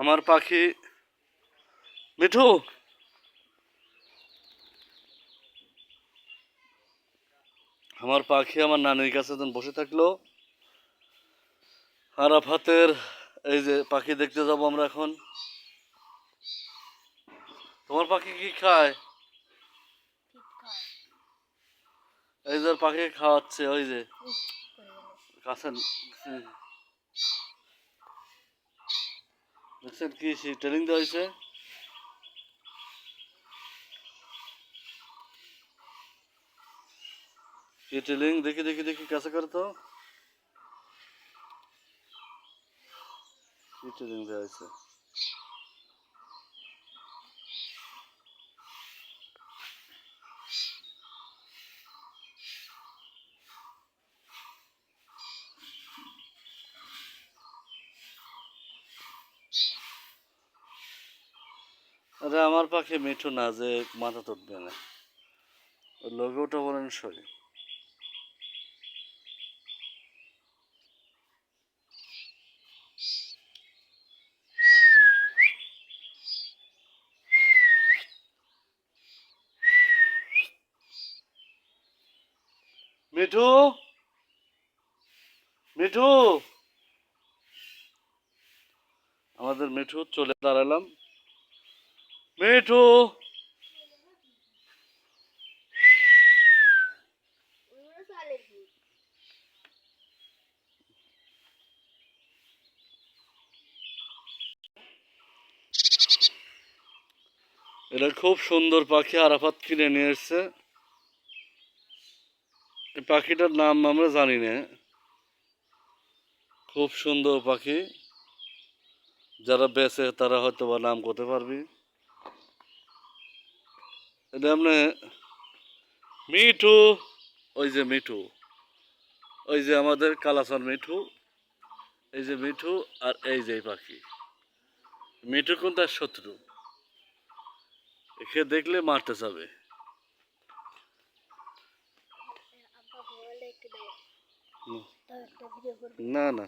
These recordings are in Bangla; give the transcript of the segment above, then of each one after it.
আমার পাখি মিঠু, আমার পাখি আমার নানির কাছে যখন বসে থাকলো। আরাফাতের এই যে পাখি দেখতে যাবো আমরা এখন। তোমার পাখি কি খায়? এই যে পাখি খাওয়াচ্ছে, ওই যে কাছে দেখছেন কি ট্রেনিং দেওয়া হয়েছে। কি ট্রেনিং, দেখি দেখি দেখি কাছে করে তো কি ট্রেনিং দেওয়া হয়েছে। আরে আমার পাখি মিঠু না, যে মাথা তুলবে না, ওই লোগোটা বলেন সরি। মিঠু, মিঠু, আমাদের মিঠু চলে দাঁড়ালাম। মিঠু, এটা খুব সুন্দর পাখি, আরাফাত কিনে নিয়ে এসছে। এই পাখিটার নাম আমরা জানি না। খুব সুন্দর পাখি, যারা বেচে তারা হয়তো বা নাম করতে পারবি। এটা আপনি মিঠু, ওই যে মিঠু, ওই যে আমাদের কালাচান মিঠু, এই যে মিঠু, আর এই যে পাখি। মিঠু কোন তার শত্রু, একে দেখলে মারতে যাবে। না না,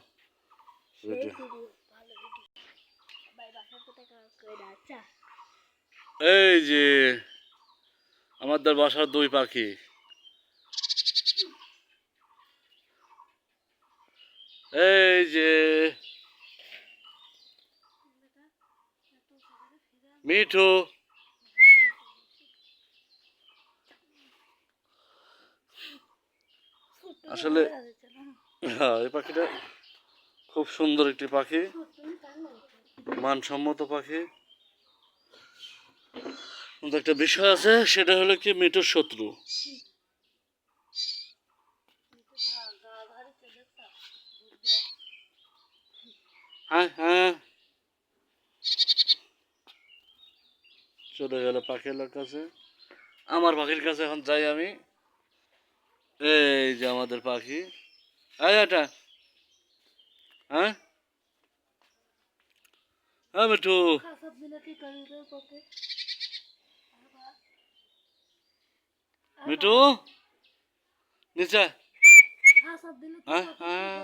এই যে আমাদের বাসার দুই পাখি, এই যে মিঠু, আসলে হ্যাঁ এই পাখিটা খুব সুন্দর একটি পাখি, মানসম্মত পাখি। কিন্তু একটা বিষয় আছে, সেটা হলো কি মিঠুর শত্রু। হ্যাঁ হ্যাঁ, চলে গেল পাখির কাছে। আমার পাখির কাছে এখন যাই আমি। এই যে আমাদের পাখি, এই এটা, হ্যাঁ হ্যাঁ মিঠু, মিঠু নিচে, হ্যাঁ হ্যাঁ